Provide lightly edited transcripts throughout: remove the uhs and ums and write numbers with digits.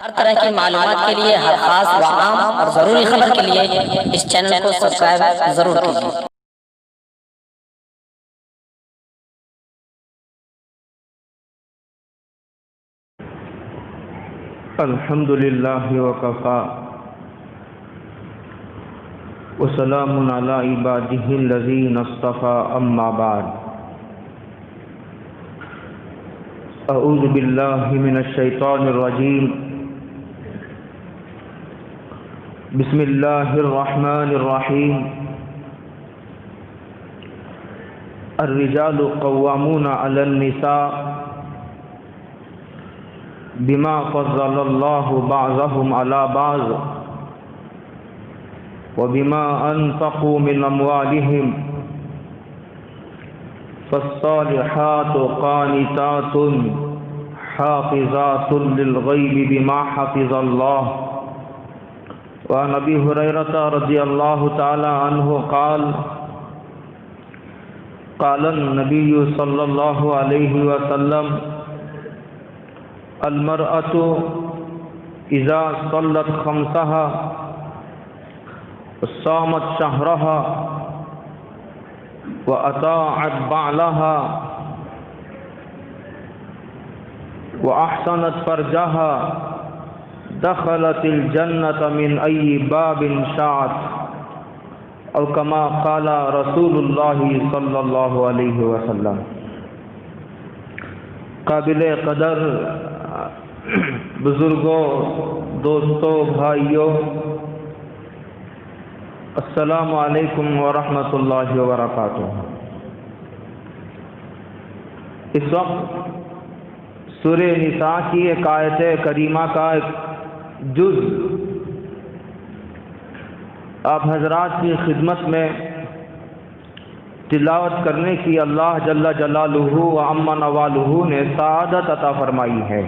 ہر طرح کی معلومات کے لیے، ہر خاص و عام اور ضروری خبر کے لیے اس چینل کو سبسکرائب ضرور کیجیے۔ الحمد للہ وکفا وسلام علی عبادہ الذین اصطفى اما بعد اعوذ باللہ من الشیطان الرجیم بسم اللہ الرحمن الرحیم الرجال قوامون علی النساء بما فضل اللہ بعضهم على بعض وبما انفقوا من اموالهم فالصالحات قانتات حافظات للغیب بما حفظ اللہ وعن ابی ہریرہ رضی اللہ تعالی عنہ قال قال النبی صلی اللہ علیہ وسلم المرأة اذا صلت خمسها وصامت شهرها وأطاعت بعلها وأحسنت فرجها دخلت الجنة من أي باب شاءت أو كما قال رسول الله صلى الله عليه وسلم۔ قابل قدر بزرگوں، دوستوں، بھائیوں، السلام علیکم ورحمۃ اللہ وبرکاتہ۔ اس وقت سورہ نساء کی ایک آیت کریمہ کا ایک جز آپ حضرات کی خدمت میں تلاوت کرنے کی اللہ جل جلالہ و عم نوالہ نے سعادت عطا فرمائی ہے۔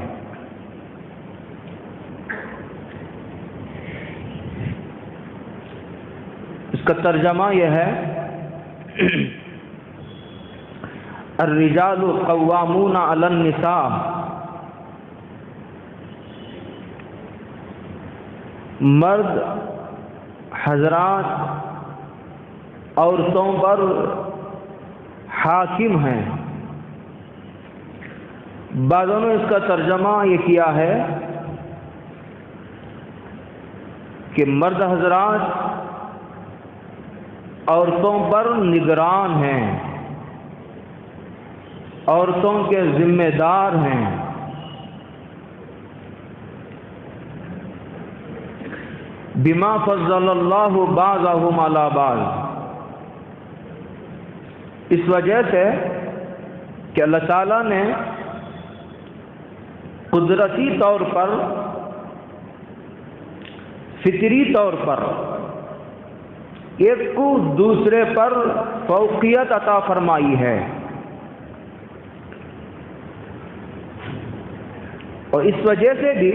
اس کا ترجمہ یہ ہے الرجال قوامون علی النساء، مرد حضرات عورتوں پر حاکم ہیں۔ بعضوں نے اس کا ترجمہ یہ کیا ہے کہ مرد حضرات عورتوں پر نگران ہیں، عورتوں کے ذمہ دار ہیں۔ بما فضل اللہ بعضهم علی بعض، اس وجہ سے کہ اللہ تعالیٰ نے قدرتی طور پر، فطری طور پر ایک کو دوسرے پر فوقیت عطا فرمائی ہے، اور اس وجہ سے بھی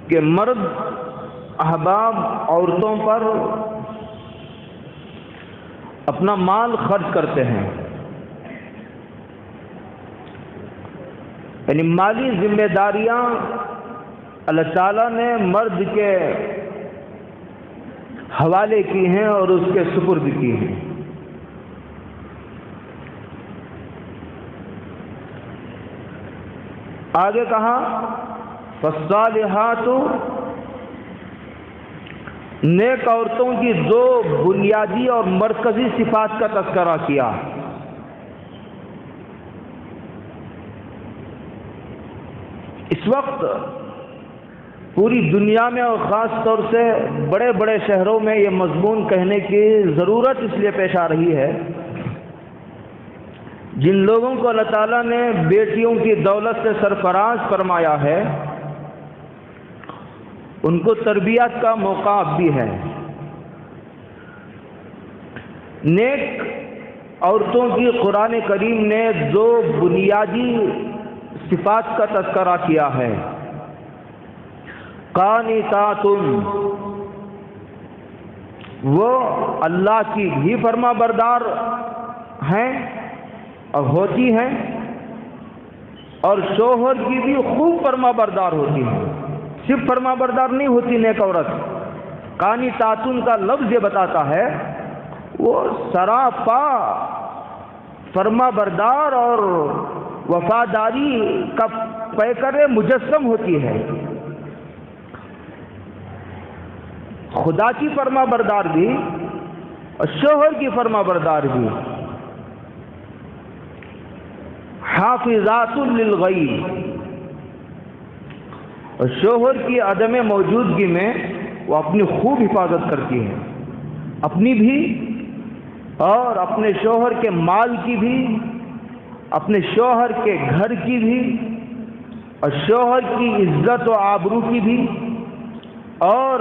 کہ مرد احباب عورتوں پر اپنا مال خرچ کرتے ہیں، یعنی مالی ذمہ داریاں اللہ تعالیٰ نے مرد کے حوالے کی ہیں اور اس کے سپرد کی ہیں۔ آگے کہا فالصالحات، نیک عورتوں کی دو بنیادی اور مرکزی صفات کا تذکرہ کیا۔ اس وقت پوری دنیا میں اور خاص طور سے بڑے بڑے شہروں میں یہ مضمون کہنے کی ضرورت اس لیے پیش آ رہی ہے، جن لوگوں کو اللہ تعالیٰ نے بیٹیوں کی دولت سے سرفراز فرمایا ہے، ان کو تربیت کا موقع بھی ہے۔ نیک عورتوں کی قرآن کریم نے دو بنیادی صفات کا تذکرہ کیا ہے۔ قانتات، وہ اللہ کی بھی فرما بردار ہیں اور ہوتی ہیں، اور شوہر کی بھی خوب فرما بردار ہوتی ہے. صرف فرما بردار نہیں ہوتی نیک عورت، قانتاتن کا لفظ یہ بتاتا ہے وہ سراپا فرما بردار اور وفاداری کا پیکر مجسم ہوتی ہے. خدا کی فرما بردار بھی اور شوہر کی فرما بردار بھی. حافظات للغیب، اور شوہر کی عدم موجودگی میں وہ اپنی خوب حفاظت کرتی ہے، اپنی بھی اور اپنے شوہر کے مال کی بھی، اپنے شوہر کے گھر کی بھی، اور شوہر کی عزت و آبرو کی بھی، اور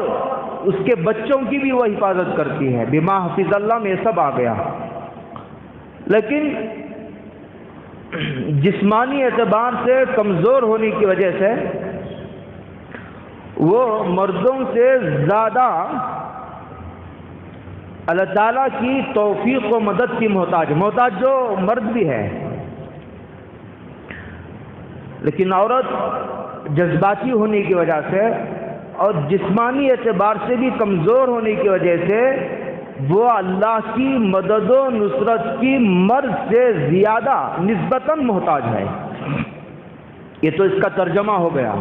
اس کے بچوں کی بھی وہ حفاظت کرتی ہے. بما حفظ اللہ میں یہ سب آ گیا. لیکن جسمانی اعتبار سے کمزور ہونے کی وجہ سے وہ مردوں سے زیادہ اللہ تعالیٰ کی توفیق و مدد کی محتاج جو مرد بھی ہے. لیکن عورت جذباتی ہونے کی وجہ سے اور جسمانی اعتبار سے بھی کمزور ہونے کی وجہ سے وہ اللہ کی مدد و نصرت کی مرد سے زیادہ نسبتاً محتاج ہے. یہ تو اس کا ترجمہ ہو گیا.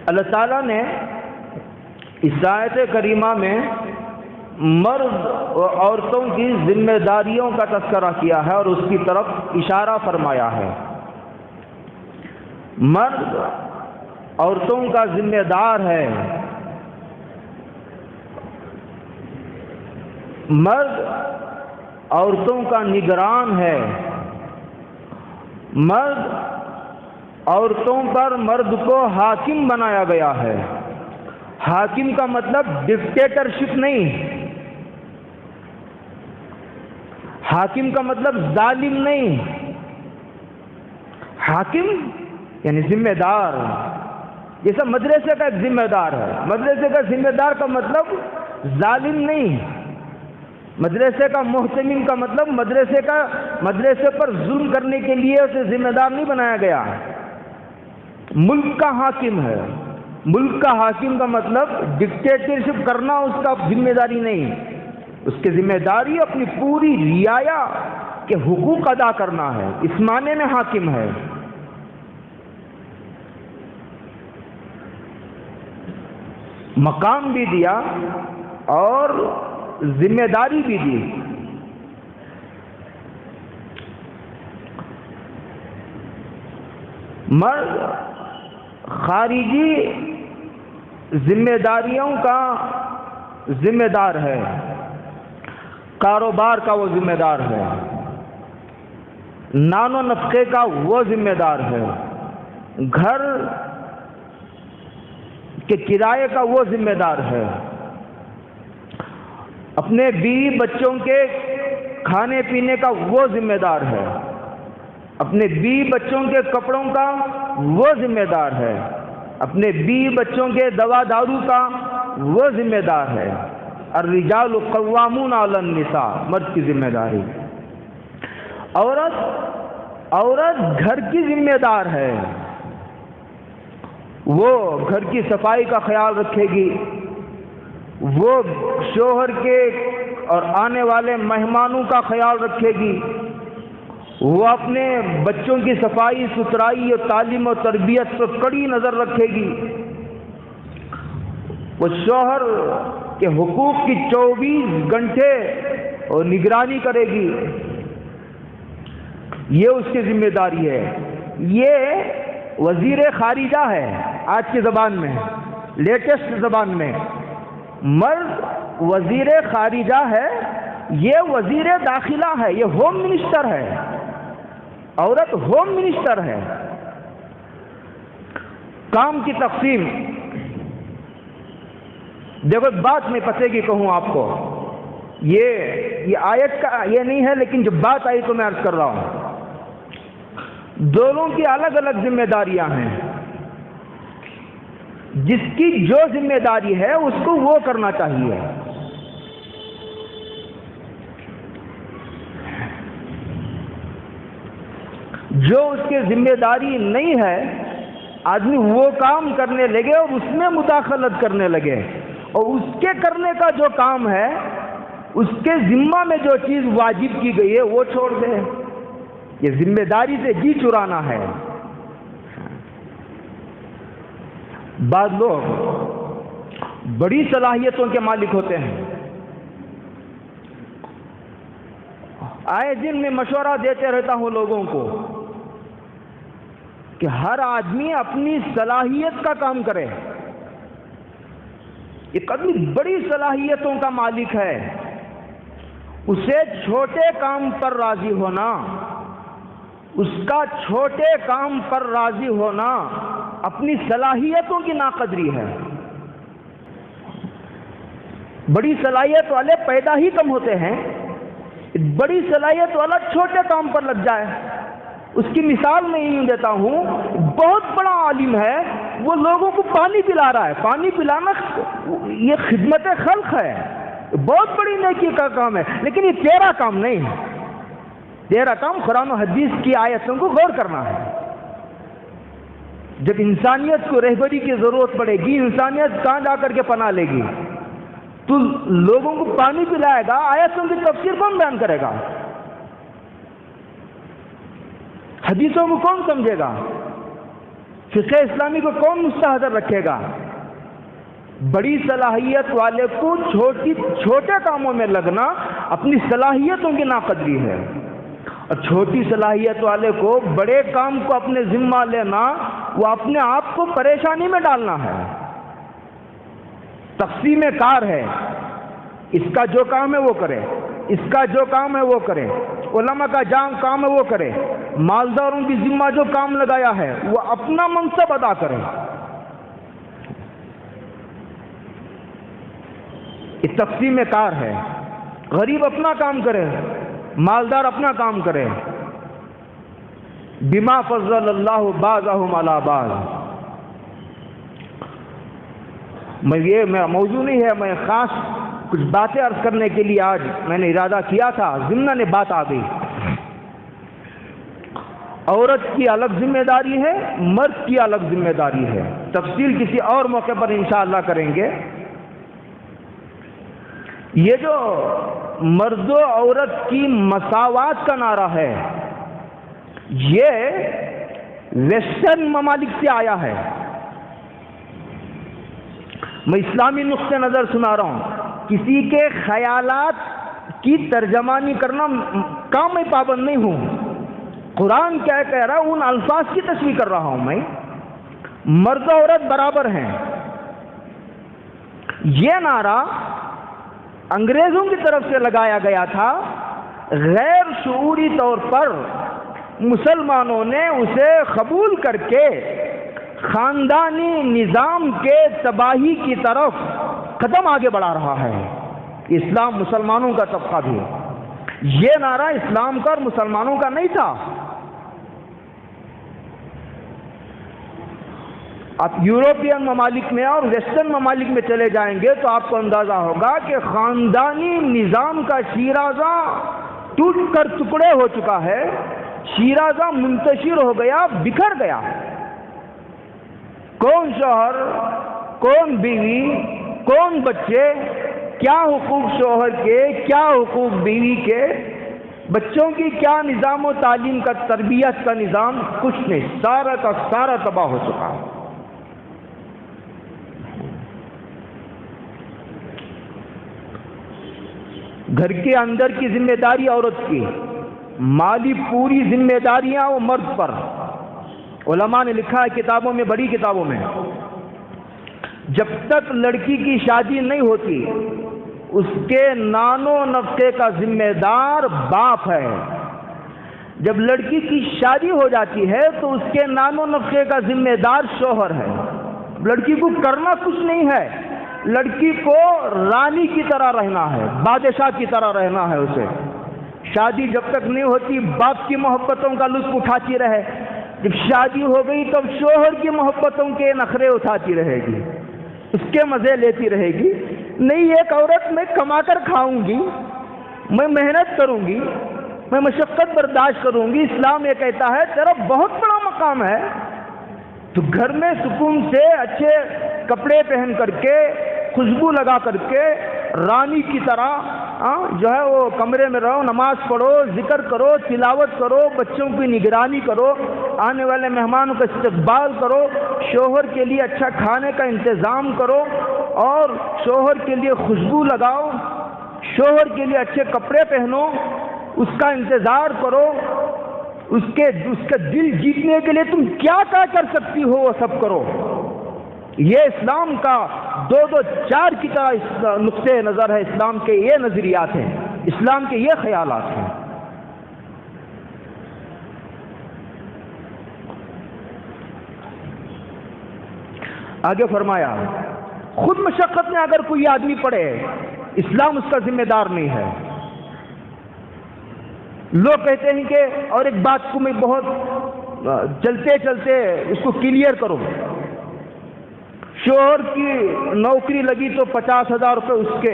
اللہ تعالیٰ نے اس آیت کریمہ میں مرد اور عورتوں کی ذمہ داریوں کا تذکرہ کیا ہے اور اس کی طرف اشارہ فرمایا ہے. مرد عورتوں کا ذمہ دار ہے. مرد عورتوں کا نگران ہے. مرد عورتوں پر مرد کو حاکم بنایا گیا ہے. حاکم کا مطلب ڈکٹیٹرشپ نہیں، حاکم کا مطلب ظالم نہیں. حاکم یعنی ذمہ دار، جیسا مدرسے کا ایک ذمہ دار ہے. مدرسے کا ذمہ دار کا مطلب ظالم نہیں. مدرسے کا محتمم کا مطلب مدرسے پر ظلم کرنے کے لیے اسے ذمہ دار نہیں بنایا گیا. ملک کا حاکم ہے. ملک کا حاکم کا مطلب ڈکٹیٹرشپ کرنا اس کا ذمہ داری نہیں. اس کی ذمہ داری اپنی پوری رعایا کے حقوق ادا کرنا ہے. اس معنی میں حاکم ہے. مقام بھی دیا اور ذمہ داری بھی دی. مرد خارجی ذمہ داریوں کا ذمہ دار ہے. کاروبار کا وہ ذمہ دار ہے. نان و نفقے کا وہ ذمہ دار ہے. گھر کے کرائے کا وہ ذمہ دار ہے. اپنے بیوی بچوں کے کھانے پینے کا وہ ذمہ دار ہے. اپنے بیوی بچوں کے کپڑوں کا وہ ذمہ دار ہے. اپنے بیوی بچوں کے دوا دارو کا وہ ذمہ دار ہے. الرجال قوامون علی النساء، مرد کی ذمہ داری. عورت گھر کی ذمہ دار ہے. وہ گھر کی صفائی کا خیال رکھے گی. وہ شوہر کے اور آنے والے مہمانوں کا خیال رکھے گی. وہ اپنے بچوں کی صفائی ستھرائی اور تعلیم و تربیت پر کڑی نظر رکھے گی. وہ شوہر کے حقوق کی 24 گھنٹے اور نگرانی کرے گی. یہ اس کی ذمہ داری ہے. یہ وزیر خارجہ ہے آج کی زبان میں، لیٹسٹ زبان میں. مرد وزیر خارجہ ہے، یہ وزیر داخلہ ہے، یہ ہوم منسٹر ہے. عورت ہوم منسٹر ہے. کام کی تقسیم دیکھو، بات میں پتے کی کہوں آپ کو، یہ آیت کا یہ نہیں ہے، لیکن جب بات آئی تو میں عرض کر رہا ہوں. دونوں کی الگ الگ ذمہ داریاں ہیں. جس کی جو ذمہ داری ہے اس کو وہ کرنا چاہیے. جو اس کے ذمہ داری نہیں ہے آدمی وہ کام کرنے لگے اور اس میں مداخلت کرنے لگے، اور اس کے کرنے کا جو کام ہے، اس کے ذمہ میں جو چیز واجب کی گئی ہے وہ چھوڑ دے، یہ ذمہ داری سے جی چرانا ہے۔ بعض لوگ بڑی صلاحیتوں کے مالک ہوتے ہیں، آئے دن میں مشورہ دیتے رہتا ہوں لوگوں کو کہ ہر آدمی اپنی صلاحیت کا کام کرے۔ ایک آدمی بڑی صلاحیتوں کا مالک ہے، اسے چھوٹے کام پر راضی ہونا، اس کا چھوٹے کام پر راضی ہونا اپنی صلاحیتوں کی ناقدری ہے۔ بڑی صلاحیت والے پیدا ہی کم ہوتے ہیں، بڑی صلاحیت والا چھوٹے کام پر لگ جائے۔ اس کی مثال میں یوں دیتا ہوں، بہت بڑا عالم ہے، وہ لوگوں کو پانی پلا رہا ہے، پانی پلانا یہ خدمت خلق ہے، بہت بڑی نیکی کا کام ہے، لیکن یہ تیرا کام نہیں ہے۔ تیرا کام قرآن و حدیث کی آیتوں کو غور کرنا ہے۔ جب انسانیت کو رہبری کی ضرورت پڑے گی، انسانیت کہاں جا کر کے پناہ لے گی، تو لوگوں کو پانی پلائے گا، آیتوں کی تفسیر کون بیان کرے گا؟ حدیثوں کو کون سمجھے گا؟ فقہ اسلامی کو کون مستحضر رکھے گا؟ بڑی صلاحیت والے کو چھوٹے کاموں میں لگنا اپنی صلاحیتوں کی ناقدری ہے، اور چھوٹی صلاحیت والے کو بڑے کام کو اپنے ذمہ لینا وہ اپنے آپ کو پریشانی میں ڈالنا ہے۔ تقسیم کار ہے، اس کا جو کام ہے وہ کرے، اس کا جو کام ہے وہ کرے، علماء کا جام کام ہے وہ کرے، مالداروں کی ذمہ جو کام لگایا ہے وہ اپنا منصب ادا کرے۔ یہ تقسیم کار ہے، غریب اپنا کام کرے، مالدار اپنا کام کرے۔ بما فضل اللہ بعضهم علی بعض۔ یہ میرا موضوع نہیں ہے، میں خاص کچھ باتیں عرض کرنے کے لیے آج میں نے ارادہ کیا تھا، ضمن بات آ گئی۔ عورت کی الگ ذمہ داری ہے، مرد کی الگ ذمہ داری ہے، تفصیل کسی اور موقع پر انشاءاللہ کریں گے۔ یہ جو مرد و عورت کی مساوات کا نعرہ ہے، یہ ویسٹرن ممالک سے آیا ہے۔ میں اسلامی نقطہ نظر سنا رہا ہوں، کسی کے خیالات کی ترجمانی کرنا کام میں پابند نہیں ہوں۔ قرآن کیا کہہ رہا ہے ان الفاظ کی تشریح کر رہا ہوں میں۔ مرد و عورت برابر ہیں، یہ نعرہ انگریزوں کی طرف سے لگایا گیا تھا، غیر شعوری طور پر مسلمانوں نے اسے قبول کر کے خاندانی نظام کے تباہی کی طرف قدم آگے بڑھا رہا ہے۔ اسلام مسلمانوں کا طبقہ بھی ہے، یہ نعرہ اسلام کا اور مسلمانوں کا نہیں تھا۔ آپ یورپین ممالک میں اور ویسٹرن ممالک میں چلے جائیں گے تو آپ کو اندازہ ہوگا کہ خاندانی نظام کا شیرازہ ٹوٹ کر ٹکڑے ہو چکا ہے، شیرازہ منتشر ہو گیا، بکھر گیا۔ کون شوہر، کون بیوی، کون بچے، کیا حقوق شوہر کے، کیا حقوق بیوی کے، بچوں کی کیا نظام و تعلیم کا، تربیت کا نظام، کچھ نہیں، سارا کا سارا تباہ ہو چکا ہے۔ گھر کے اندر کی ذمہ داری عورت کی، مالی پوری ذمہ داریاں وہ مرد پر۔ علماء نے لکھا ہے کتابوں میں، بڑی کتابوں میں، جب تک لڑکی کی شادی نہیں ہوتی اس کے نان و نفقے کا ذمہ دار باپ ہے۔ جب لڑکی کی شادی ہو جاتی ہے تو اس کے نان و نفقے کا ذمہ دار شوہر ہے۔ لڑکی کو کرنا کچھ نہیں ہے، لڑکی کو رانی کی طرح رہنا ہے، بادشاہ کی طرح رہنا ہے اسے۔ شادی جب تک نہیں ہوتی باپ کی محبتوں کا لطف اٹھاتی رہے، جب شادی ہو گئی تب شوہر کی محبتوں کے نخرے اٹھاتی رہے گی، اس کے مزے لیتی رہے گی۔ نہیں، ایک عورت میں کما کر کھاؤں گی، میں محنت کروں گی، میں مشقت برداشت کروں گی. اسلام یہ کہتا ہے تیرا بہت بڑا مقام ہے، تو گھر میں سکون سے اچھے کپڑے پہن کر کے، خوشبو لگا کر کے، رانی کی طرح جو ہے وہ کمرے میں رہو، نماز پڑھو، ذکر کرو، تلاوت کرو، بچوں کی نگرانی کرو، آنے والے مہمانوں کا استقبال کرو، شوہر کے لیے اچھا کھانے کا انتظام کرو، اور شوہر کے لیے خوشبو لگاؤ، شوہر کے لیے اچھے کپڑے پہنو، اس کا انتظار کرو، اس کا دل جیتنے کے لیے تم کیا کر سکتی ہو وہ سب کرو. یہ اسلام کا 2-4 کی طرح نقطۂ نظر ہے. اسلام کے یہ نظریات ہیں، اسلام کے یہ خیالات ہیں. آگے فرمایا خود مشقت میں اگر کوئی آدمی پڑے، اسلام اس کا ذمہ دار نہیں ہے. لوگ کہتے ہیں کہ، اور ایک بات کو میں بہت چلتے چلتے اس کو کلیئر کروں، شوہر کی نوکری لگی تو 50,000 روپے اس کے،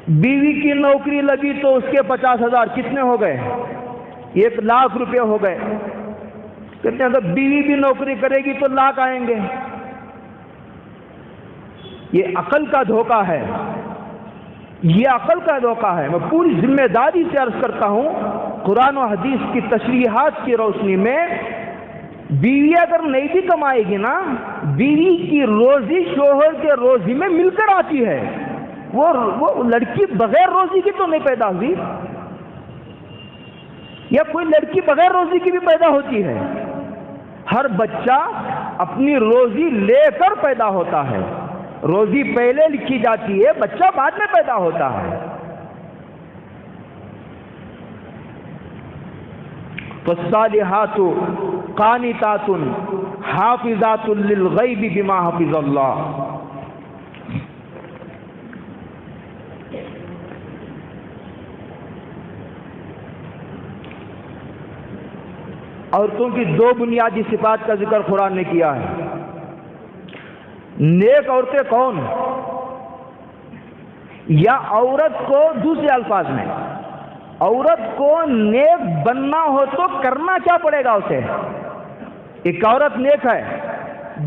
بیوی کی نوکری لگی تو اس کے 50,000 کتنے ہو گئے؟ 1,00,000 روپے ہو گئے. کہتے ہیں اگر بیوی بھی نوکری کرے گی تو لاکھ آئیں گے. یہ عقل کا دھوکہ ہے، یہ عقل کا دھوکہ ہے. میں پوری ذمہ داری سے عرض کرتا ہوں، قرآن و حدیث کی تشریحات کی روشنی میں، بیوی اگر نہیں بھی کمائے گی نا، بیوی کی روزی شوہر کے روزی میں مل کر آتی ہے. وہ لڑکی بغیر روزی کی تو نہیں پیدا ہوئی، یا کوئی لڑکی بغیر روزی کی بھی پیدا ہوتی ہے. ہر بچہ اپنی روزی لے کر پیدا ہوتا ہے. روزی پہلے لکھی جاتی ہے، بچہ بعد میں پیدا ہوتا ہے. فالصالحات قانتات حافظات للغیب بما حفظ اللہ. عورتوں کی 2 بنیادی صفات کا ذکر قرآن نے کیا ہے. نیک عورتیں کون؟ یا عورت کو دوسرے الفاظ میں، عورت کو نیک بننا ہو تو کرنا کیا پڑے گا اسے؟ ایک عورت نیک ہے،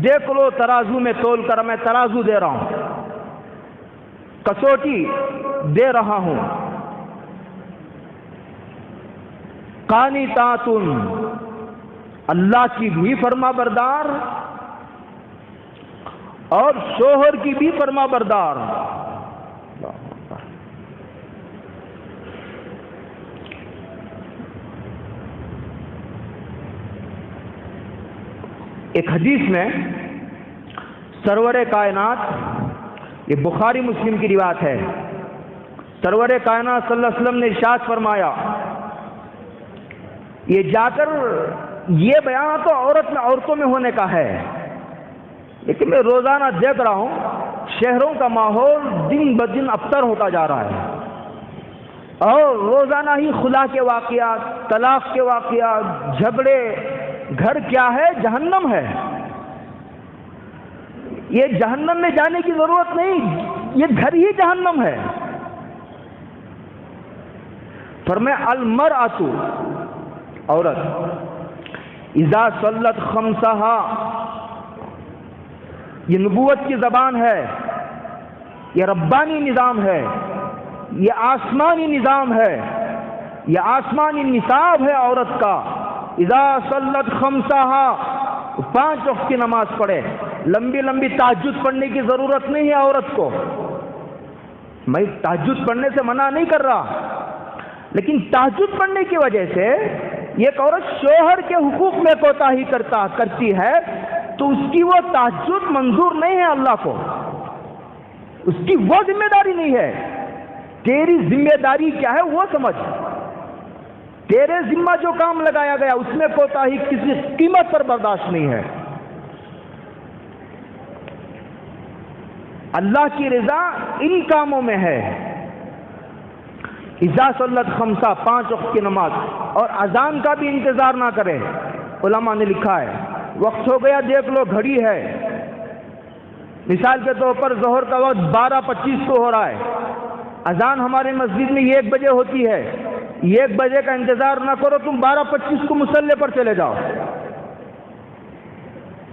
دیکھ لو ترازو میں تول کر، میں ترازو دے رہا ہوں، کسوٹی دے رہا ہوں. قانتات، اللہ کی بھی فرما بردار اور شوہر کی بھی فرما بردار. ایک حدیث میں سرور کائنات، یہ بخاری مسلم کی روایت ہے، سرور کائنات صلی اللہ علیہ وسلم نے ارشاد فرمایا، یہ جا کر یہ بیان تو عورتوں میں ہونے کا ہے، لیکن میں روزانہ دیکھ رہا ہوں شہروں کا ماحول دن بدن ابتر ہوتا جا رہا ہے، اور روزانہ ہی خلا کے واقعات، طلاق کے واقعات، جھگڑے. گھر کیا ہے؟ جہنم ہے. یہ جہنم میں جانے کی ضرورت نہیں، یہ گھر ہی جہنم ہے. فرمایا المرأۃ، عورت، اذا صلت خمسہا، یہ نبوت کی زبان ہے، یہ ربانی نظام ہے، یہ آسمانی نظام ہے، یہ آسمانی نصاب ہے عورت کا. اذا صلت خمسہا، 5 وقت کی نماز پڑھے. لمبی لمبی تہجد پڑھنے کی ضرورت نہیں ہے عورت کو. میں تہجد پڑھنے سے منع نہیں کر رہا، لیکن تہجد پڑھنے کی وجہ سے ایک عورت شوہر کے حقوق میں کوتاہی کرتی ہے تو اس کی وہ تہجد منظور نہیں ہے اللہ کو. اس کی وہ ذمہ داری نہیں ہے. تیری ذمہ داری کیا ہے وہ سمجھ. تیرے ذمہ جو کام لگایا گیا اس میں کوتاہی کسی قیمت پر برداشت نہیں ہے. اللہ کی رضا ان کاموں میں ہے. اذا صلت خمسہ، 5 وقت کی نماز، اور اذان کا بھی انتظار نہ کرے. علماء نے لکھا ہے وقت ہو گیا، دیکھ لو گھڑی ہے، مثال کے طور پر ظہر کا وقت 12:25 کو ہو رہا ہے، اذان ہمارے مسجد میں 1 بجے ہوتی ہے، 1 بجے کا انتظار نہ کرو، تم 12:25 کو مصلی پر چلے جاؤ،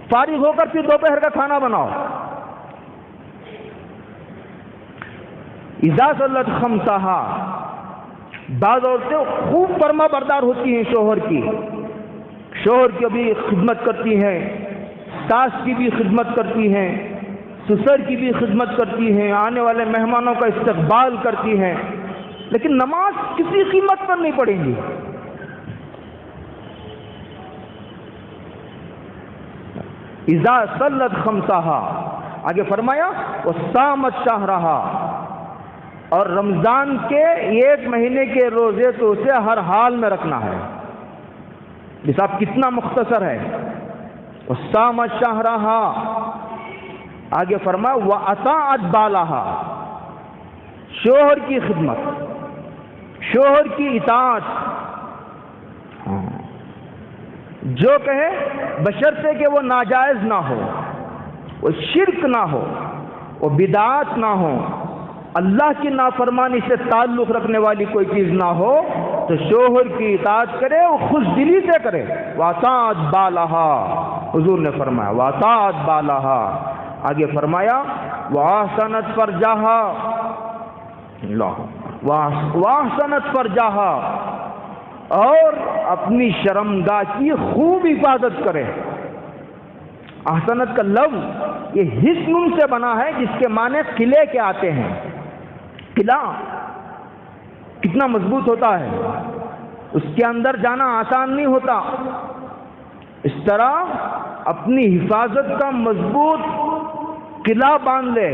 فارغ ہو کر پھر دوپہر کا کھانا بناؤ۔ اذا صلت خمسہا، بعض عورتیں خوب فرما بردار ہوتی ہیں شوہر کی بھی خدمت کرتی ہیں، ساس کی بھی خدمت کرتی ہیں، سسر کی بھی خدمت کرتی ہیں، آنے والے مہمانوں کا استقبال کرتی ہیں، لیکن نماز کسی قیمت پر نہیں پڑھیں گی۔ اذا صلت خمسہا، آگے فرمایا وصامت شہرہا، اور رمضان کے 1 مہینے کے روزے تو اسے ہر حال میں رکھنا ہے۔ حساب کتنا مختصر ہے۔ وصامت شہرہا، آگے فرمایا وَأَطَاعَتْ بَالَهَا، شوہر کی خدمت، شوہر کی اطاعت، جو کہے بشرطے کہ وہ ناجائز نہ ہو، وہ شرک نہ ہو، وہ بدعات نہ ہو، اللہ کی نافرمانی سے تعلق رکھنے والی کوئی چیز نہ ہو، تو شوہر کی اطاعت کرے، وہ خوش دلی سے کرے۔ وَأَطَاعَتْ بَالَهَا، حضور نے فرمایا وَأَطَاعَتْ بَالَهَا، آگے فرمایا وَأَحْسَنَتْ فَرْجَهَا، وَأَحْسَنَتْ فَرْجَهَا، اور اپنی شرمگاہ کی خوب حفاظت کرے۔ احسنت کا لفظ یہ حسن سے بنا ہے، جس کے معنی قلعے کے آتے ہیں۔ قلعہ کتنا مضبوط ہوتا ہے، اس کے اندر جانا آسان نہیں ہوتا، اس طرح اپنی حفاظت کا مضبوط قلعہ باندھ لے،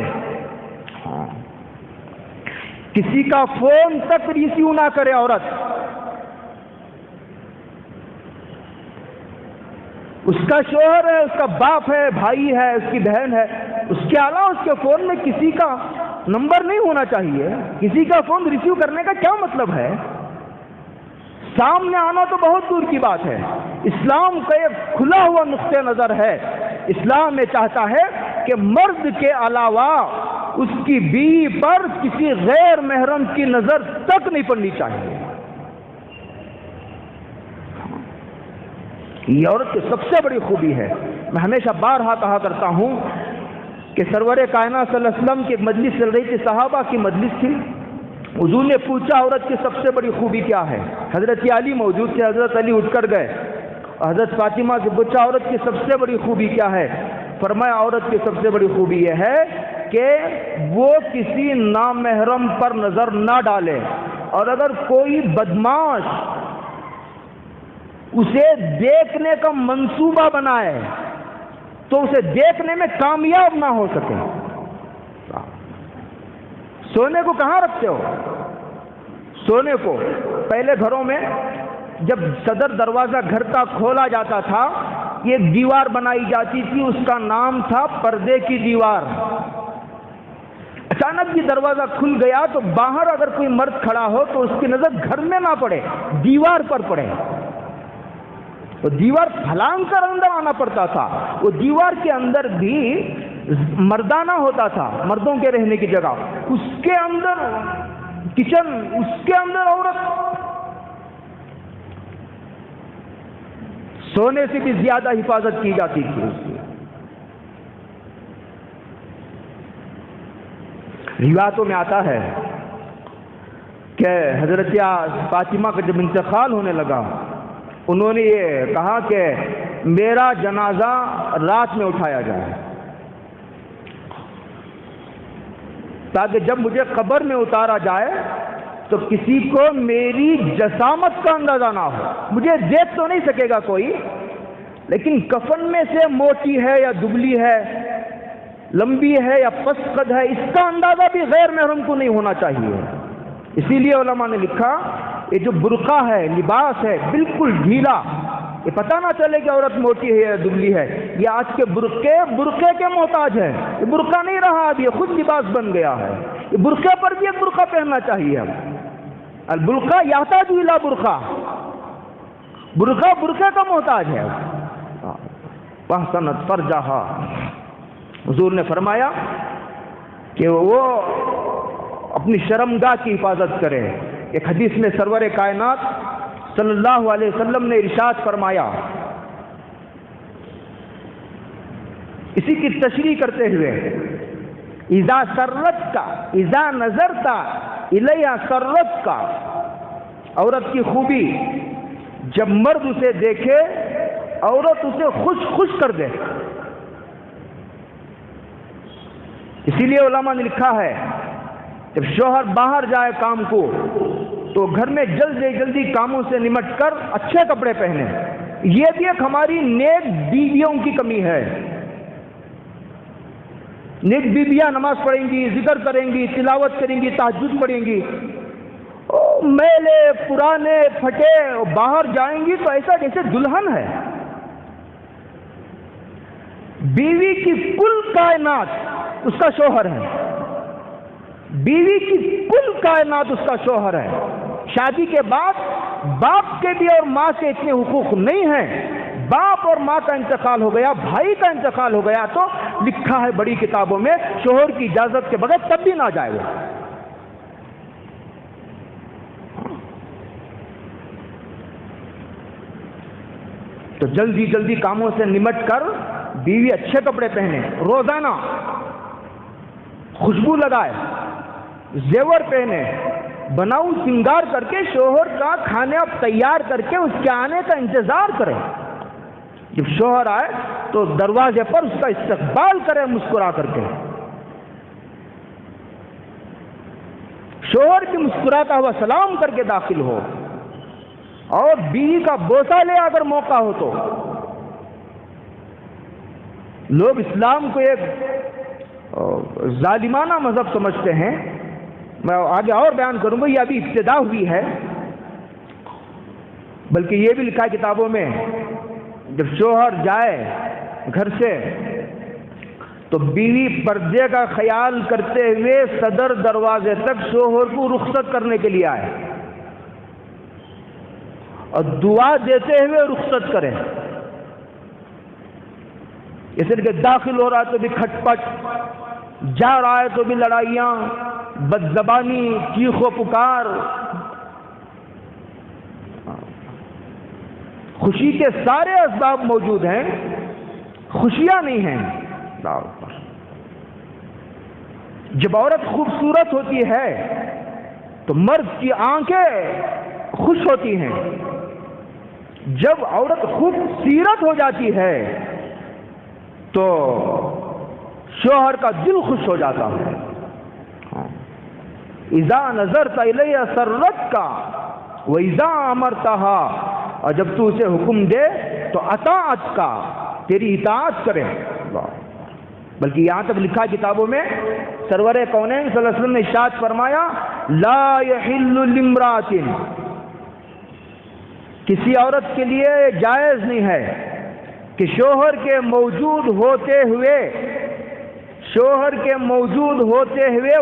کسی کا فون تک ریسیو نہ کرے عورت، اس کا شوہر ہے، اس کا باپ ہے، بھائی ہے، اس کی بہن ہے، اس کے علاوہ اس کے فون میں کسی کا نمبر نہیں ہونا چاہیے۔ کسی کا فون ریسیو کرنے کا کیا مطلب ہے؟ سامنے آنا تو بہت دور کی بات ہے۔ اسلام کا ایک کھلا ہوا نقطہ نظر ہے، اسلام میں چاہتا ہے کہ مرد کے علاوہ اس کی بیوی پر کسی غیر محرم کی نظر تک نہیں پڑنی چاہیے۔ یہ عورت کی سب سے بڑی خوبی ہے۔ میں ہمیشہ بارہا کہا کرتا ہوں کہ سرور کائنات صلی اللہ علیہ وسلم کی ایک مجلس چل رہی تھی، صحابہ کی مجلس تھی، حضور نے پوچھا عورت کی سب سے بڑی خوبی کیا ہے؟ حضرت علی موجود تھے، حضرت علی اٹھ کر گئے، حضرت فاطمہ سے پوچھا عورت کی سب سے بڑی خوبی کیا ہے؟ فرمایا عورت کی سب سے بڑی خوبی یہ ہے کہ وہ کسی نامحرم پر نظر نہ ڈالے، اور اگر کوئی بدماش اسے دیکھنے کا منصوبہ بنائے تو اسے دیکھنے میں کامیاب نہ ہو سکے۔ سونے کو کہاں رکھتے ہو؟ سونے کو پہلے گھروں میں جب صدر دروازہ گھر کا کھولا جاتا تھا، یہ دیوار بنائی جاتی تھی، اس کا نام تھا پردے کی دیوار۔ اچانک یہ دروازہ کھل گیا تو باہر اگر کوئی مرد کھڑا ہو تو اس کی نظر گھر میں نہ پڑے، دیوار پر پڑے، تو دیوار پھلانگ کر اندر آنا پڑتا تھا۔ وہ دیوار کے اندر بھی مردانہ ہوتا تھا، مردوں کے رہنے کی جگہ، اس کے اندر کچن، اس کے اندر عورت۔ سونے سے بھی زیادہ حفاظت کی جاتی تھی اس کی۔ روایتوں میں آتا ہے کہ حضرت فاطمہ کا جب انتقال ہونے لگا، انہوں نے یہ کہا کہ میرا جنازہ رات میں اٹھایا جائے تاکہ جب مجھے قبر میں اتارا جائے تو کسی کو میری جسامت کا اندازہ نہ ہو۔ مجھے دیکھ تو نہیں سکے گا کوئی، لیکن کفن میں سے موٹی ہے یا دبلی ہے، لمبی ہے یا پست قد ہے، اس کا اندازہ بھی غیر محرم کو نہیں ہونا چاہیے۔ اسی لیے علماء نے لکھا یہ جو برقع ہے، لباس ہے، بالکل ڈھیلا، یہ پتہ نہ چلے کہ عورت موٹی ہے یا دبلی ہے۔ یہ آج کے برقعے کے محتاج ہے، یہ برقع نہیں رہا، اب یہ خود لباس بن گیا ہے۔ یہ برقعے پر بھی ایک برقع پہننا چاہیے۔ البرقع یحتاج الی برقع، برقعے کا محتاج ہے۔ وَأَحْسَنَتْ فَرْجَهَا، حضور نے فرمایا کہ وہ اپنی شرمگاہ کی حفاظت کرے، ایک حدیث میں سرور کائنات صلی اللہ علیہ وسلم نے ارشاد فرمایا، اسی کی تشریح کرتے ہوئے، اذا سرت کا اذا نظرتا الیہا سرت کا، عورت کی خوبی جب مرد اسے دیکھے عورت اسے خوش کر دے۔ اسی لیے علماء نے لکھا ہے جب شوہر باہر جائے کام کو تو گھر میں جلدی کاموں سے نمٹ کر اچھے کپڑے پہنے۔ یہ بھی ایک ہماری نیک بیویوں کی کمی ہے۔ نیک بیویاں نماز پڑھیں گی، ذکر کریں گی، تلاوت کریں گی، تہجد پڑھیں گی، میلے پرانے پھٹے باہر جائیں گی تو ایسا جیسے دلہن ہے۔ بیوی کی کل کائنات اس کا شوہر ہے، بیوی کی کل کائنات اس کا شوہر ہے۔ شادی کے بعد باپ کے بھی اور ماں کے اتنے حقوق نہیں ہیں۔ باپ اور ماں کا انتقال ہو گیا، بھائی کا انتقال ہو گیا تو لکھا ہے بڑی کتابوں میں شوہر کی اجازت کے بغیر تب بھی نہ جائے وہ۔ تو جلدی کاموں سے نمٹ کر بیوی اچھے کپڑے پہنے، روزانہ خوشبو لگائے، زیور پہنے، بناؤ سنگار کر کے شوہر کا کھانا تیار کر کے اس کے آنے کا انتظار کرے۔ جب شوہر آئے تو دروازے پر اس کا استقبال کرے مسکرا کر کے۔ شوہر کی مسکراتا ہوا سلام کر کے داخل ہو، اور بیوی کا بوسہ لے اگر موقع ہو تو۔ لوگ اسلام کو ایک ظالمانہ مذہب سمجھتے ہیں، میں آگے اور بیان کروں گا، یہ ابھی ابتدا ہوئی ہے، بلکہ یہ بھی لکھا ہے کتابوں میں جب شوہر جائے گھر سے تو بیوی پردے کا خیال کرتے ہوئے صدر دروازے تک شوہر کو رخصت کرنے کے لیے آئے اور دعا دیتے ہوئے رخصت کرے۔ اس لیے کہ داخل ہو رہا ہے تو بھی کھٹ پٹ، جا رہا ہے تو بھی لڑائیاں، بد زبانی، چیخ و پکار۔ خوشی کے سارے اسباب موجود ہیں، خوشیاں نہیں ہیں۔ جب عورت خوبصورت ہوتی ہے تو مرد کی آنکھیں خوش ہوتی ہیں، جب عورت خوبصورت ہو جاتی ہے تو شوہر کا دل خوش ہو جاتا ہے۔ اذا نظرت الیہا سرت کا واذا امرتها، اور جب تو اسے حکم دے تو اطاعت کا، تیری اطاعت کرے۔ بلکہ یہاں تک لکھا کتابوں میں سرور کونین صلی اللہ علیہ وسلم نے ارشاد فرمایا، لا یحل لامرأۃ، کسی عورت کے لیے جائز نہیں ہے کہ شوہر کے موجود ہوتے ہوئے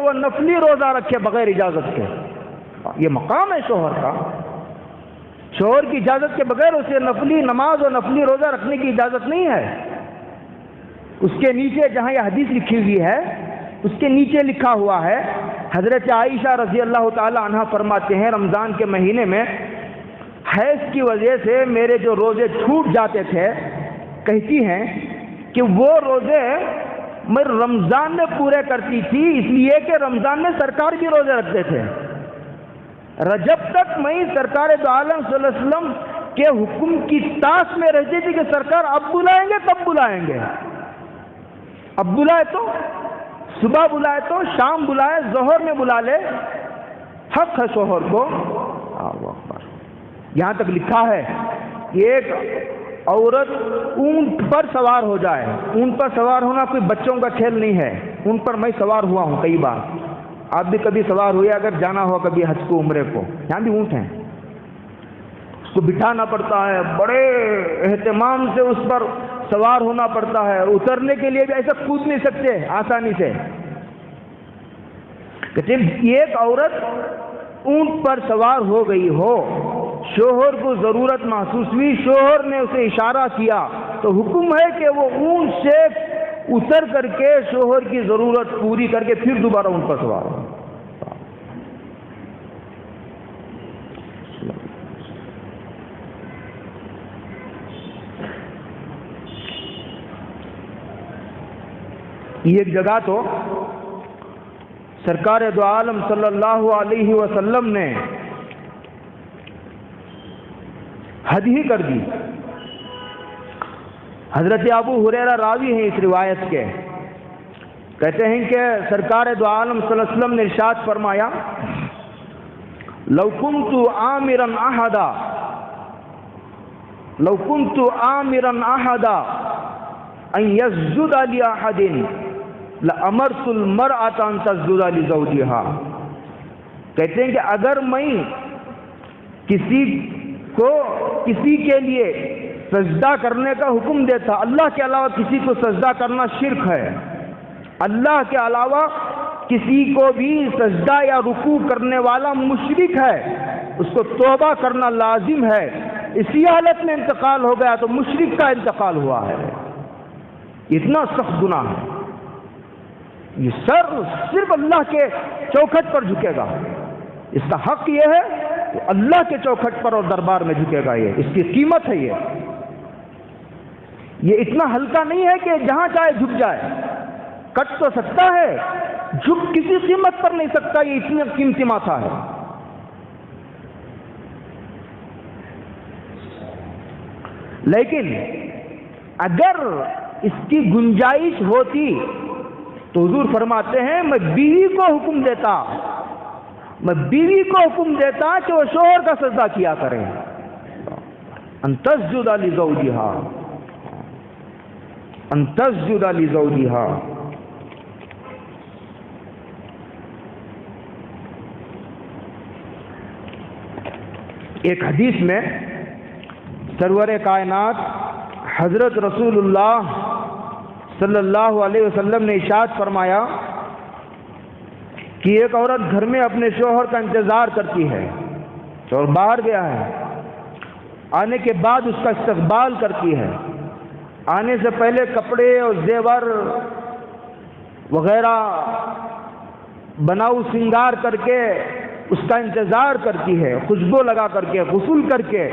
وہ نفلی روزہ رکھے بغیر اجازت کے۔ یہ مقام ہے شوہر کا، شوہر کی اجازت کے بغیر اسے نفلی نماز اور نفلی روزہ رکھنے کی اجازت نہیں ہے۔ اس کے نیچے جہاں یہ حدیث لکھی ہوئی ہے اس کے نیچے لکھا ہوا ہے، حضرت عائشہ رضی اللہ تعالی عنہا فرماتے ہیں رمضان کے مہینے میں حیض کی وجہ سے میرے جو روزے چھوٹ جاتے تھے، کہتی ہیں کہ وہ روزے میں رمضان میں پورے کرتی تھی، اس لیے کہ رمضان میں سرکار بھی روزے رکھتے تھے۔ رجب تک میں سرکار دو عالم صلی اللہ علیہ وسلم کے حکم کی تاس میں رہتی تھی کہ سرکار اب بلائیں گے تب بلائیں گے، اب بلائے تو صبح بلائے تو شام بلائے، ظہر میں بلا لے، حق ہے شوہر کو۔ یہاں تک لکھا ہے کہ ایک عورت اونٹ پر سوار ہو جائے، اونٹ پر سوار ہونا کوئی بچوں کا کھیل نہیں ہے، اونٹ پر میں سوار ہوا ہوں کئی بار، آپ بھی کبھی سوار ہوئے اگر جانا ہو کبھی حج کو عمرے کو، یہاں بھی اونٹ ہیں، اس کو بٹھانا پڑتا ہے، بڑے اہتمام سے اس پر سوار ہونا پڑتا ہے، اترنے کے لیے بھی ایسا کود نہیں سکتے آسانی سے۔ کہ ایک عورت اونٹ پر سوار ہو گئی ہو، شوہر کو ضرورت محسوس ہوئی، شوہر نے اسے اشارہ کیا تو حکم ہے کہ وہ اونٹ سے اتر کر کے شوہر کی ضرورت پوری کر کے پھر دوبارہ اونٹ پر سوار ہو۔ یہ ایک جگہ تو سرکار دو عالم صلی اللہ علیہ وسلم نے حد ہی کر دی. حضرت ابو ہریرہ راوی ہیں اس روایت کے، کہتے ہیں کہ سرکار دو عالم صلی اللہ علیہ وسلم نے ارشاد فرمایا لو كنت آمرا احدا ان يسجد لاحد لامرت المرأة ان تسجد لزوجها. کہتے ہیں کہ اگر میں کسی کے لیے سجدہ کرنے کا حکم دیتا، اللہ کے علاوہ کسی کو سجدہ کرنا شرک ہے، اللہ کے علاوہ کسی کو بھی سجدہ یا رکوع کرنے والا مشرک ہے، اس کو توبہ کرنا لازم ہے، اسی حالت میں انتقال ہو گیا تو مشرک کا انتقال ہوا ہے. اتنا سخت گناہ ہے. یہ سر صرف اللہ کے چوکھٹ پر جھکے گا، اس کا حق یہ ہے کہ اللہ کے چوکھٹ پر اور دربار میں جھکے گا. یہ اس کی قیمت ہے. یہ اتنا ہلکا نہیں ہے کہ جہاں چاہے جھک جائے. کٹ تو سکتا ہے، جھک کسی قیمت پر نہیں سکتا. یہ اتنا قیمتی ماتھا ہے. لیکن اگر اس کی گنجائش ہوتی تو حضور فرماتے ہیں میں بیوی کو حکم دیتا کہ وہ شوہر کا سجدہ کیا کرے. ان تسجد لزوجها. ایک حدیث میں سرور کائنات حضرت رسول اللہ صلی اللہ علیہ وسلم نے ارشاد فرمایا کہ ایک عورت گھر میں اپنے شوہر کا انتظار کرتی ہے، شوہر باہر گیا ہے، آنے کے بعد اس کا استقبال کرتی ہے، آنے سے پہلے کپڑے اور زیور وغیرہ بناؤ سنگار کر کے اس کا انتظار کرتی ہے، خوشبو لگا کر کے، غسل کر کے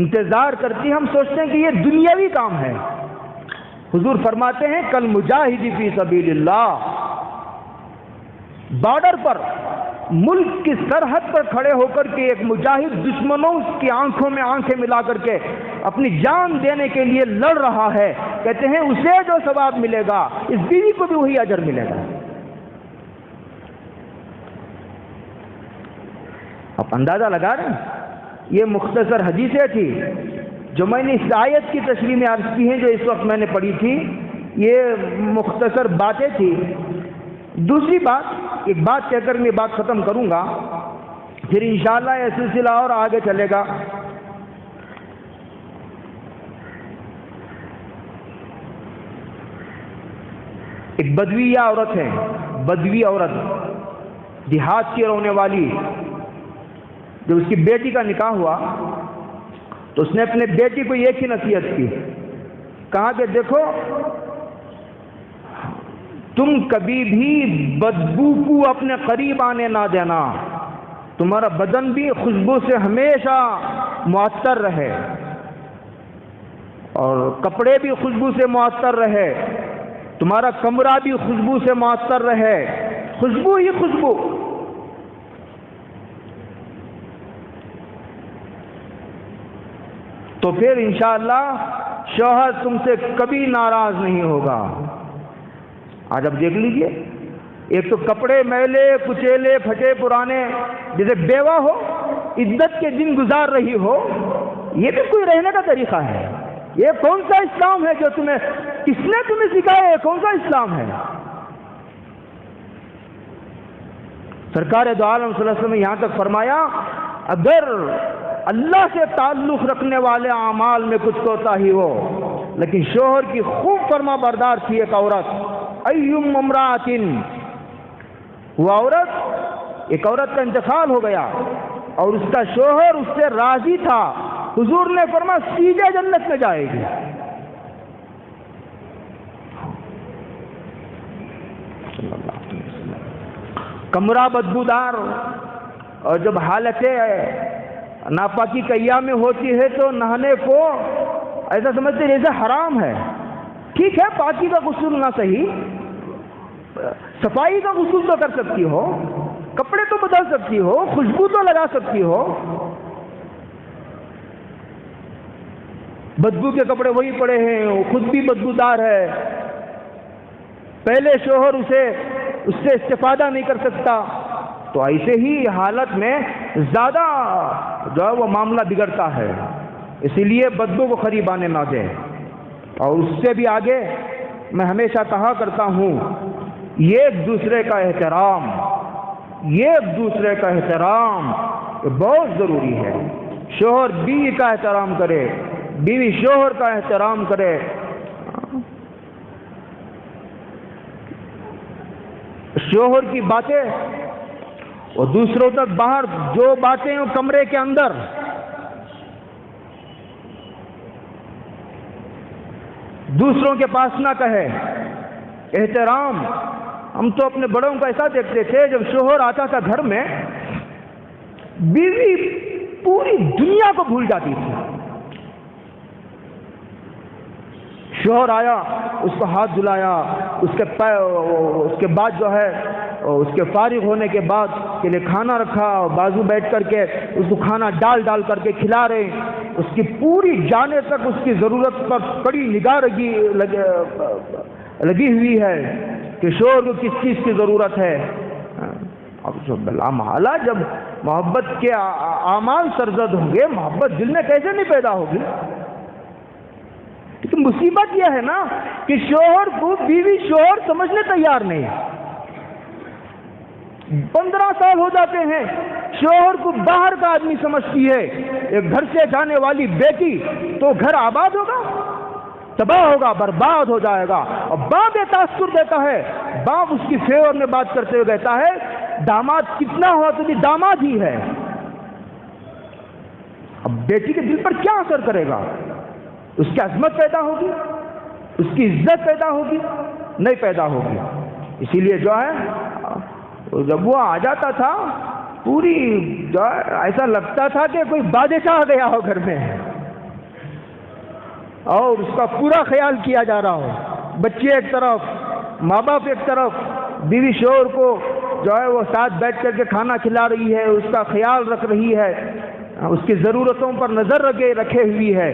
انتظار کرتی ہے. ہم سوچتے ہیں کہ یہ دنیاوی کام ہے. حضور فرماتے ہیں کل مجاہد فی سبیل اللہ، بارڈر پر ملک کی سرحد پر کھڑے ہو کر کے ایک مجاہد دشمنوں کی آنکھوں میں آنکھیں ملا کر کے اپنی جان دینے کے لیے لڑ رہا ہے. کہتے ہیں اسے جو ثواب ملے گا اس بیوی کو بھی وہی اجر ملے گا. آپ اندازہ لگا رہے ہیں. یہ مختصر حدیثیں تھی جو میں نے اس آیت کی تشریح میں عرض کی ہیں، جو اس وقت میں نے پڑھی تھی. یہ مختصر باتیں تھی. دوسری بات، ایک بات کہہ کر میں بات ختم کروں گا، پھر انشاءاللہ یہ سلسلہ اور آگے چلے گا. ایک بدویہ عورت ہے، بدوی عورت، دیہات کی رہنے والی. جب اس کی بیٹی کا نکاح ہوا تو اس نے اپنے بیٹی کو ایک ہی نصیحت کی، کہا کہ دیکھو تم کبھی بھی بدبو کو اپنے قریب آنے نہ دینا، تمہارا بدن بھی خوشبو سے ہمیشہ معطر رہے اور کپڑے بھی خوشبو سے معطر رہے، تمہارا کمرہ بھی خوشبو سے معطر رہے، خوشبو ہی خوشبو. تو پھر انشاءاللہ شوہر تم سے کبھی ناراض نہیں ہوگا. آج اب دیکھ لیجئے، ایک تو کپڑے میلے کچیلے پھٹے پرانے، جیسے بیوہ ہو عدت کے دن گزار رہی ہو، یہ بھی کوئی رہنے کا طریقہ ہے؟ یہ کون سا اسلام ہے جو کس نے تمہیں سکھایا؟ یہ کون سا اسلام ہے؟ سرکار دو عالم صلی اللہ علیہ وسلم نے یہاں تک فرمایا اگر اللہ سے تعلق رکھنے والے اعمال میں کچھ کوتاہی ہو، لیکن شوہر کی خوب فرما بردار تھی ایک عورت، ایم امراتن، وہ عورت، ایک عورت کا انتقال ہو گیا اور اس کا شوہر اس سے راضی تھا، حضور نے فرمایا سیدھے جنت میں جائے گی. کمرہ بدبودار، اور جب حالت ناپاکی کیا میں ہوتی ہے تو نہانے کو ایسا سمجھتے جیسے حرام ہے. ٹھیک ہے پاکی کا غسل نہ صحیح، صفائی کا غسل تو کر سکتی ہو، کپڑے تو بدل سکتی ہو، خوشبو تو لگا سکتی ہو، بدبو کے کپڑے وہی پڑے ہیں، وہ خود بھی بدبودار ہے، پہلے شوہر اس سے استفادہ نہیں کر سکتا، تو ایسے ہی حالت میں زیادہ جو ہے وہ معاملہ بگڑتا ہے، اسی لیے بدبو کو قریب آنے نہ دے۔ اور اس سے بھی آگے میں ہمیشہ کہا کرتا ہوں، ایک دوسرے کا احترام، ایک دوسرے کا احترام بہت ضروری ہے۔ شوہر بیوی کا احترام کرے، بیوی شوہر کا احترام کرے۔ شوہر کی باتیں اور دوسروں تک باہر جو باتیں ہوں کمرے کے اندر، دوسروں کے پاس نہ کہے۔ احترام، ہم تو اپنے بڑوں کو ایسا دیکھتے تھے، جب شوہر آتا تھا گھر میں بیوی پوری دنیا کو بھول جاتی تھی۔ شوہر آیا، اس کو ہاتھ دھلایا، اس کے بعد جو ہے اس کے فارغ ہونے کے بعد کے لیے کھانا رکھا، بازو بیٹھ کر کے اس کو کھانا ڈال کر کے کھلا رہے، اس کی پوری جانے تک اس کی ضرورت پر کڑی نگاہ لگی ہوئی ہے کہ شوہر کو کس چیز کی ضرورت ہے۔ اب جو بلا محالہ جب محبت کے اعمال سرزد ہوں گے، محبت دل میں کیسے نہیں پیدا ہوگی؟ لیکن مصیبت یہ ہے نا کہ شوہر کو بیوی شوہر سمجھنے تیار نہیں۔ 15 سال ہو جاتے ہیں، شوہر کو باہر کا آدمی سمجھتی ہے، ایک گھر سے جانے والی بیٹی، تو گھر آباد ہوگا؟ تباہ ہوگا، برباد ہو جائے گا۔ اور باپ یہ تاثر دیتا ہے، باپ اس کی فیور میں بات کرتے ہوئے کہتا ہے داماد کتنا ہوا تو بھی داماد ہی ہے۔ اب بیٹی کے دل پر کیا اثر کرے گا؟ اس کی عظمت پیدا ہوگی؟ اس کی عزت پیدا ہوگی؟ نہیں پیدا ہوگی۔ اسی لیے جو ہے جب وہ آ جاتا تھا پوری جو ہے ایسا لگتا تھا کہ کوئی بادشاہ آ گیا ہو گھر میں، اور اس کا پورا خیال کیا جا رہا ہو، بچے ایک طرف، ماں باپ ایک طرف، بیوی شوہر کو جو ہے وہ ساتھ بیٹھ کر کے کھانا کھلا رہی ہے، اس کا خیال رکھ رہی ہے، اس کی ضرورتوں پر نظر رکھے ہوئی ہے۔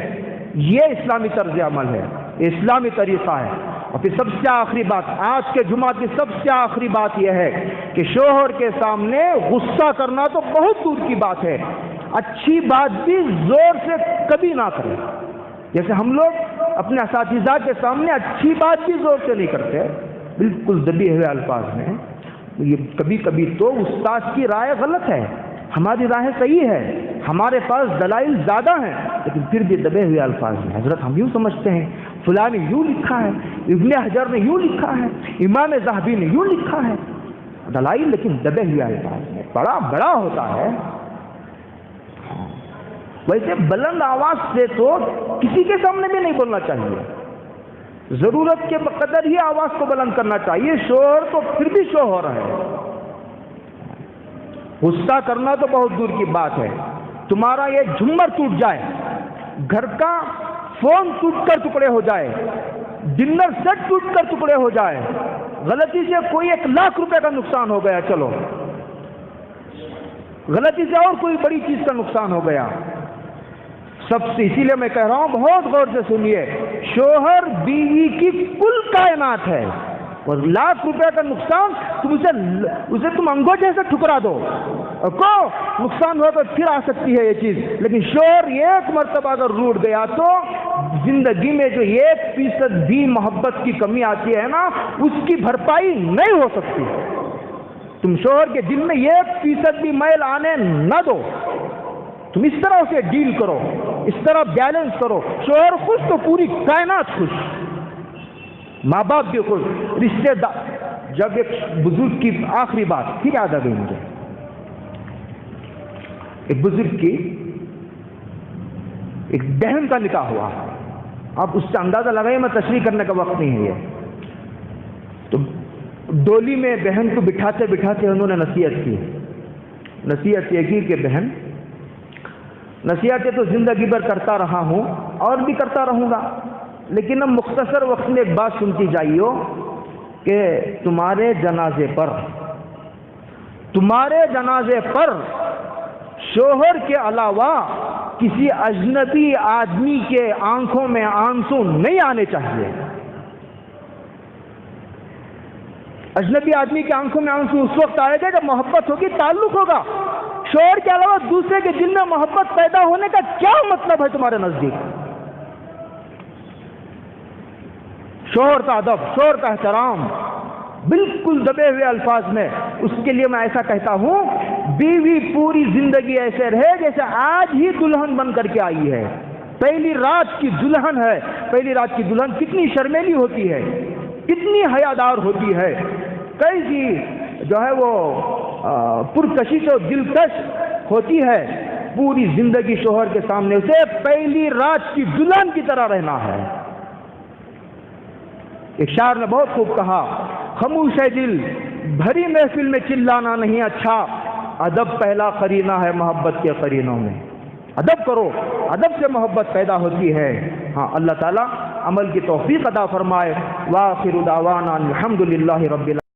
یہ اسلامی طرز عمل ہے، اسلامی طریقہ ہے۔ اور پھر سب سے آخری بات، آج کے جمعہ کی سب سے آخری بات یہ ہے کہ شوہر کے سامنے غصہ کرنا تو بہت دور کی بات ہے، اچھی بات بھی زور سے کبھی نہ کرے۔ جیسے ہم لوگ اپنے اساتذہ کے سامنے اچھی بات بھی زور سے نہیں کرتے، بالکل دبے ہوئے الفاظ میں۔ یہ کبھی کبھی تو استاد کی رائے غلط ہے، ہماری رائے صحیح ہے، ہمارے پاس دلائل زیادہ ہیں، لیکن پھر بھی دبے ہوئے الفاظ میں حضرت ہم یوں سمجھتے ہیں، فلاں نے یوں لکھا ہے، ابن حجر نے یوں لکھا ہے، امام ذہبی نے یوں لکھا ہے، دلائل لیکن دبے ہوئے الفاظ میں، بڑا ہوتا ہے۔ ویسے بلند آواز سے تو کسی کے سامنے بھی نہیں بولنا چاہیے، ضرورت کے بقدر ہی آواز کو بلند کرنا چاہیے۔ شوہر تو پھر بھی شوہر ہے، غصہ کرنا تو بہت دور کی بات ہے۔ تمہارا یہ جھومر ٹوٹ جائے، گھر کا فون ٹوٹ کر ٹکڑے ہو جائے، ڈنر سیٹ ٹوٹ کر ٹکڑے ہو جائے، غلطی سے کوئی 1 لاکھ روپے کا نقصان ہو گیا، چلو غلطی سے اور کوئی بڑی چیز کا نقصان ہو گیا، سب سے، اسی لیے میں کہہ رہا ہوں بہت غور سے سنیے، شوہر بیوی کی کل کائنات ہے، اور 1 لاکھ روپے کا نقصان تم اسے تم انگوٹھے سے ٹھکرا دو، کو نقصان ہوا تو پھر آ سکتی ہے یہ چیز، لیکن شوہر ایک مرتبہ اگر روٹ گیا تو زندگی میں جو 1% بھی محبت کی کمی آتی ہے نا، اس کی بھرپائی نہیں ہو سکتی۔ تم شوہر کے دل میں 1% بھی میل آنے نہ دو، تم اس طرح اسے ڈیل کرو، اس طرح بیلنس کرو، شوہر خوش تو پوری کائنات خوش، ماں باپ بھی خوش، رشتے دار۔ جب ایک بزرگ کی آخری بات پھر یاد آ گئی مجھے، ایک بزرگ کی ایک بہن کا نکاح ہوا، آپ اس سے اندازہ لگائیے، میں تشریح کرنے کا وقت نہیں ہے یہ، تو ڈولی میں بہن کو بٹھاتے بٹھاتے انہوں نے نصیحت یہ کی کہ بہن، نصیحتیں تو زندگی بھر کرتا رہا ہوں اور بھی کرتا رہوں گا، لیکن اب مختصر وقت میں ایک بات سنتی جائیے کہ تمہارے جنازے پر شوہر کے علاوہ کسی اجنبی آدمی کے آنکھوں میں آنسو نہیں آنے چاہیے. اجنبی آدمی کے آنکھوں میں آنسو اس وقت آئے گا جب محبت ہوگی، تعلق ہوگا. شوہر کے علاوہ دوسرے کے دل میں محبت پیدا ہونے کا کیا مطلب ہے تمہارے نزدیک؟ شوہر کا ادب، شوہر کا احترام بالکل دبے ہوئے الفاظ میں. اس کے لیے میں ایسا کہتا ہوں، بیوی پوری زندگی ایسے رہے جیسے آج ہی دلہن بن کر کے آئی ہے، پہلی رات کی دلہن ہے. پہلی رات کی دلہن کتنی شرمیلی ہوتی ہے، کتنی حیادار ہوتی ہے، کیسی جو ہے وہ پرکشش و دلکش ہوتی ہے. پوری زندگی شوہر کے سامنے اسے پہلی رات کی دلہن کی طرح رہنا ہے. ایک شاعر نے بہت خوب کہا، خاموش ہے دل بھری محفل میں چلانا نہیں اچھا، ادب پہلا قرینہ ہے محبت کے قرینوں میں. ادب کرو، ادب سے محبت پیدا ہوتی ہے. ہاں، اللہ تعالیٰ عمل کی توفیق عطا فرمائے. وآخر دعوانا الحمدللہ رب العالمین.